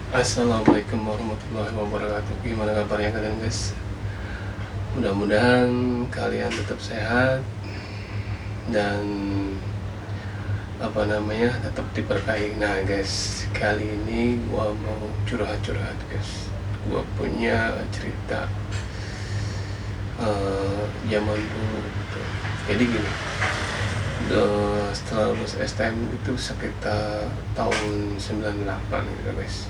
Assalamualaikum warahmatullahi wabarakatuh. Gimana kabarnya kalian guys? Mudah-mudahan kalian tetap sehat dan tetap diberkahi. Nah guys, kali ini gua mau curhat-curhat guys. Gua punya cerita zaman dulu gitu. Jadi gini, setelah lulus STM itu sekitar tahun 98 gitu guys.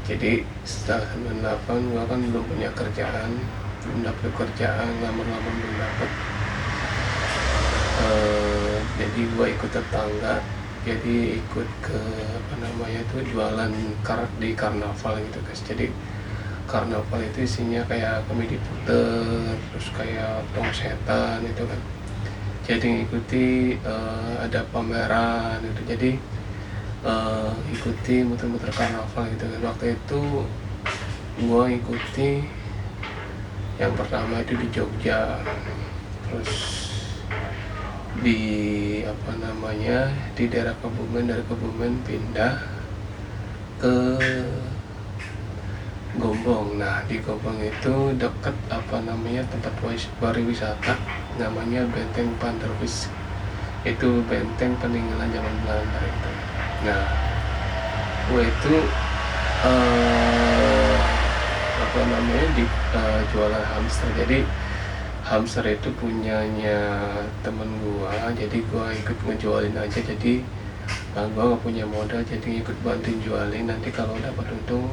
Jadi setelah 98 gua kan belum punya kerjaan, belum dapat kerjaan, lamar-lamar belum dapat. Jadi gua ikut tetangga, jadi ikut ke jualan di karnaval gitu guys. Jadi karnaval itu isinya kayak komedi puter, terus kayak tong setan itu kan. Jadi ngikuti ada pameran gitu. Jadi ikuti muter-muter karnaval gitu kan. Waktu itu gua ikuti yang pertama itu di Jogja, terus di di daerah Kebumen, dari Kebumen pindah ke Gombong. Nah di Gombong itu dekat tempat pariwisata namanya Benteng Panderwis, itu benteng peninggalan zaman Belanda itu. Nah gue itu jualan hamster. Jadi hamster itu punyanya temen gua, jadi gua ikut ngejualin aja. Jadi gua nggak punya modal, jadi ikut bantuin jualin, nanti kalau dapat untung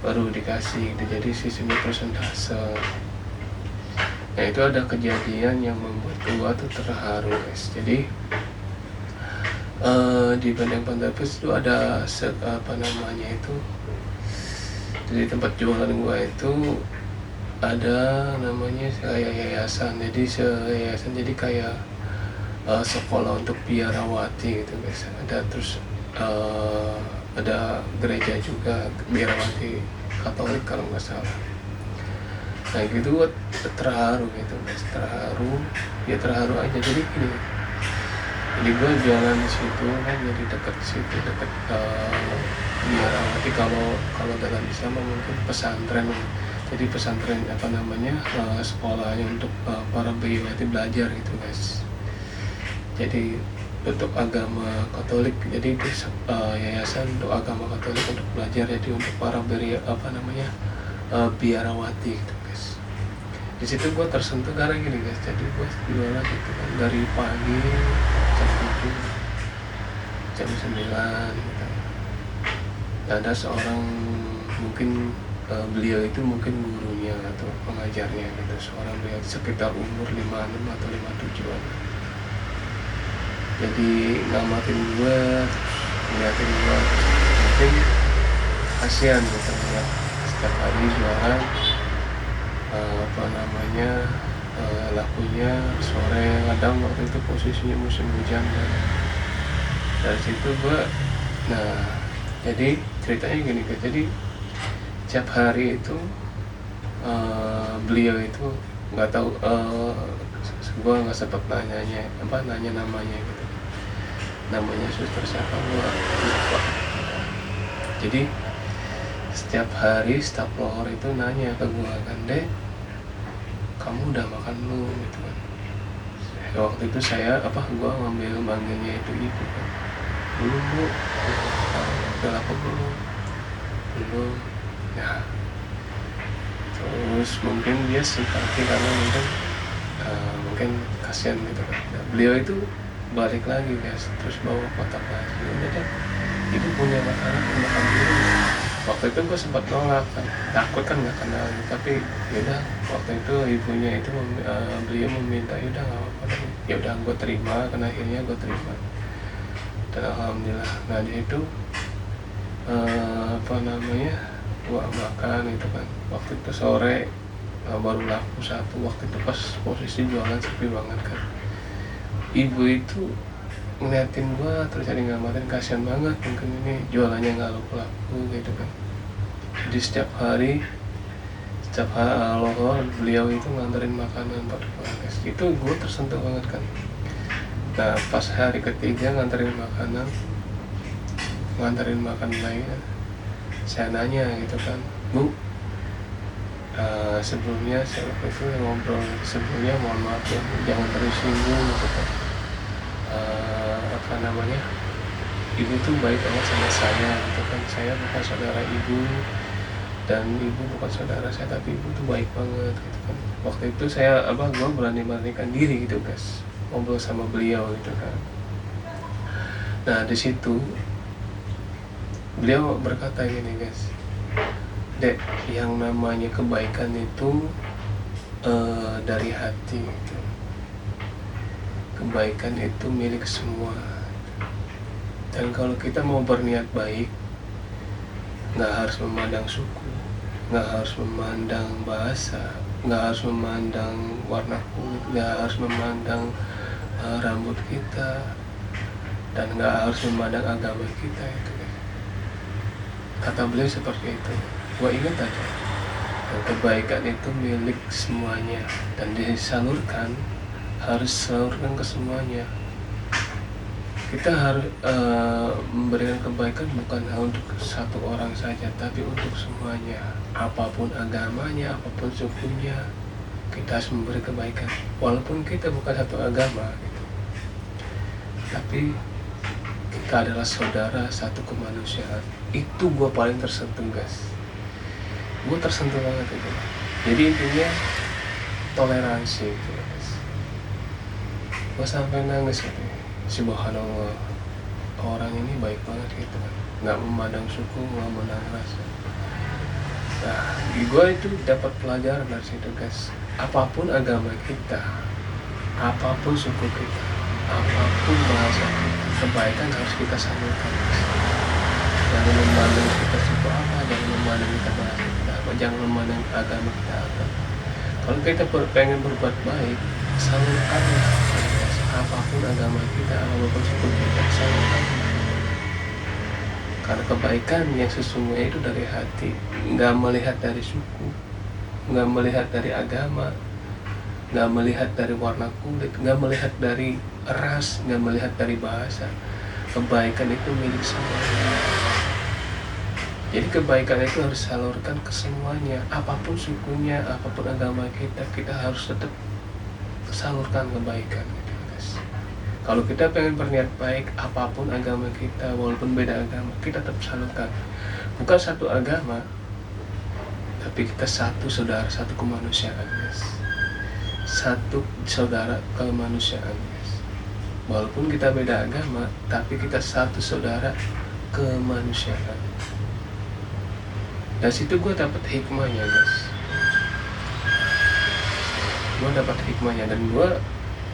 baru dikasih gitu. Jadi sistemnya persentase. Nah itu ada kejadian yang membuat gua tuh terharu guys. Jadi di Benteng Panderwis itu ada di tempat jualan gua itu ada namanya kayak yayasan. Jadi jadi kayak sekolah untuk biarawati gitu guys. Ada terus ada gereja juga, biarawati Katolik kalau nggak salah. Nah gitu gue terharu gitu guys, terharu aja. Jadi gini, jadi gue jualan di situ kan, jadi dekat situ, dekat biarawati. Kalau dalam Islam mungkin pesantren. Jadi pesantren sekolahnya untuk para biarawati belajar gitu guys. Jadi untuk agama Katolik, jadi itu yayasan untuk agama Katolik untuk belajar, jadi untuk para biarawati gitu guys. Di situ gue tersentuh karena gini guys, jadi gue jualan gitu kan dari pagi jam 7 jam 9 gitu. Ada seorang, mungkin beliau itu mungkin gurunya atau pengajarnya gitu, seorang beliau sekitar umur 56 atau 57an. Jadi ngamatin gue, ngeliatin gue, mungkin kasihan gitu ya, setiap hari jualan lakunya sore, kadang waktu itu posisinya musim hujan kan. Dari situ gue, nah jadi ceritanya gini guys, jadi setiap hari itu beliau itu nggak tahu, gue nggak sempat nanya namanya gitu, namanya suster siapa gue lupa. Jadi setiap hari staf lohor itu nanya ke gue kan, Dek, kamu udah makan belum gitu kan. Waktu itu gue manggilnya itu ibu kan, belum bu, udah lapar belum. Nah terus mungkin dia simpati karena mungkin kasihan gitu kan. Nah, beliau itu balik lagi guys, terus bawa kotak lagi. Udah deh, ibu punya makanan, makan dulu. Waktu itu gue sempat nolak kan, takut kan nggak kenal, tapi yaudah waktu itu ibunya itu beliau meminta, yaudah nggak apa-apa, yaudah gue terima. Kan akhirnya gue terima dan alhamdulillah. Nah di itu gua makan itu kan. Waktu itu sore baru laku satu. Waktu itu pas posisi jualan sepi banget kan. Ibu itu ngeliatin gua terus jadi ngamatin, kasihan banget, mungkin ini jualannya nggak laku gitu kan. Jadi setiap hari lohor beliau itu nganterin makanan pada guys. Itu gua tersentuh banget kan. Nah pas hari ketiga nganterin makan lagi, saya nanya gitu kan, Bu, sebelumnya saya waktu itu ngobrol sebelumnya, mohon maaf ya, jangan tersinggung gitu kan. Apa namanya, ibu tuh baik banget sama saya gitu kan, saya bukan saudara ibu dan ibu bukan saudara saya, tapi ibu tuh baik banget gitu kan. Waktu itu gue beranikan diri gitu guys, ngobrol sama beliau gitu kan. Nah di situ beliau berkata gini guys, Dek, yang namanya kebaikan itu dari hati gitu. Kebaikan itu milik semua. Dan kalau kita mau berniat baik, nggak harus memandang suku, nggak harus memandang bahasa, nggak harus memandang warna kulit, nggak harus memandang rambut kita, dan nggak harus memandang agama kita itu. Kata beliau seperti itu. Gua ingat aja. Dan kebaikan itu milik semuanya dan disalurkan, harus salurkan ke semuanya. Kita harus memberikan kebaikan bukan untuk satu orang saja, tapi untuk semuanya. Apapun agamanya, apapun sukunya, kita harus memberi kebaikan. Walaupun kita bukan satu agama, gitu. Tapi kita adalah saudara satu kemanusiaan. Itu gue paling tersentuh guys. Gue tersentuh banget itu. Jadi intinya toleransi gitu guys. Gue sampai nangis gitu. Subhanallah, orang ini baik banget gitu kan, nggak memandang suku, nggak memandang rasa. Nah, gue itu dapat pelajaran dari situ guys. Apapun agama kita, apapun suku kita, apapun bahasa kita, kebaikan harus kita salurkan. Jangan memandang kita suku apa, jangan memandang kita bahasa kita apa, jangan memandang agama kita apa. Kalau kita pengen berbuat baik, salurkan. Apapun agama kita, apapun suku kita, salurkan. Karena kebaikan yang sesungguhnya itu dari hati, nggak melihat dari suku, nggak melihat dari agama, nggak melihat dari warna kulit, nggak melihat dari ras, nggak melihat dari bahasa. Kebaikan itu milik semuanya. Jadi kebaikan itu harus salurkan ke semuanya, apapun sukunya, apapun agama kita, kita harus tetap salurkan kebaikan. Kalau kita pengen berniat baik, apapun agama kita, walaupun beda agama, kita tetap salurkan. Bukan satu agama, tapi kita satu saudara, satu kemanusiaan, guys. Satu saudara kemanusiaan, guys. Walaupun kita beda agama, tapi kita satu saudara kemanusiaan. Dan situ gue dapat hikmahnya, guys. Gue dapat hikmahnya dan gue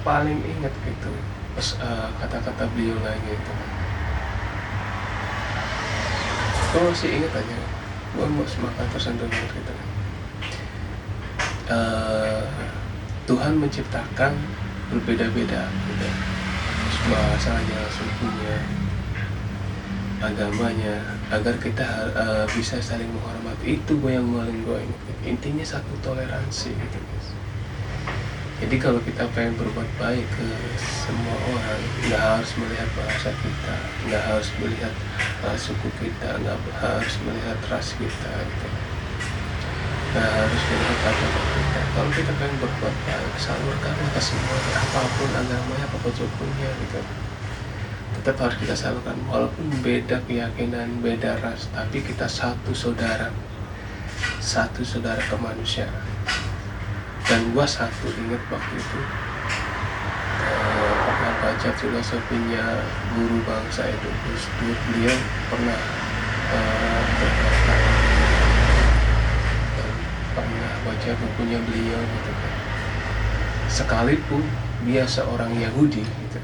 paling ingat gitu. Kata-kata beliau lagi itu, gue masih ingat aja, gue semakin tersentuh banget gitu. Tuhan menciptakan berbeda-beda gitu, bahasanya, sukunya, agamanya, agar kita bisa saling menghormati. Itu gue yang paling gue ingat. Intinya satu toleransi gitu guys. Jadi kalau kita pengen berbuat baik ke semua orang, nggak harus melihat bahasa kita, nggak harus melihat suku kita, nggak harus melihat ras kita, gitu. Nggak harus melihat agama kita. Kalau kita pengen berbuat baik, salurkan ke semuanya, apapun agamanya, apapun sukunya, gitu. Tetap harus kita salurkan, walaupun beda keyakinan, beda ras, tapi kita satu saudara kemanusiaan. Dan gua satu ingat waktu itu pernah baca filosofinya guru bangsa itu Gus Dur. Beliau pernah berkata dan pernah baca bukunya beliau gitu kan, sekalipun dia seorang Yahudi gitu,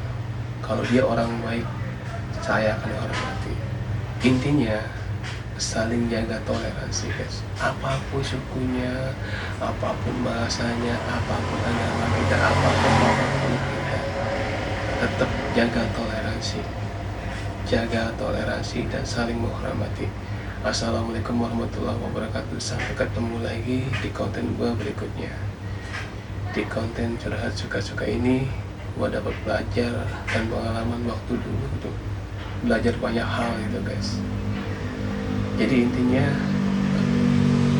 kalau dia orang baik saya akan hormati. Intinya saling jaga toleransi guys, apapun sukunya, apapun bahasanya, apapun agama kita, apapun kita, tetap jaga toleransi dan saling menghormati. Assalamualaikum warahmatullahi wabarakatuh. Sampai ketemu lagi di konten gua berikutnya. Di konten curhat suka-suka ini gua dapat belajar dan pengalaman waktu dulu gitu, belajar banyak hal gitu guys. Jadi intinya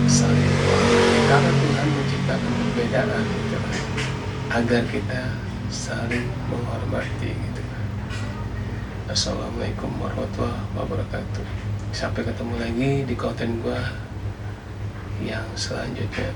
saling, karena Tuhan menciptakan perbedaan gitu kan, agar kita saling menghormati gitu. Assalamualaikum warahmatullahi wabarakatuh. Sampai ketemu lagi di konten gua yang selanjutnya.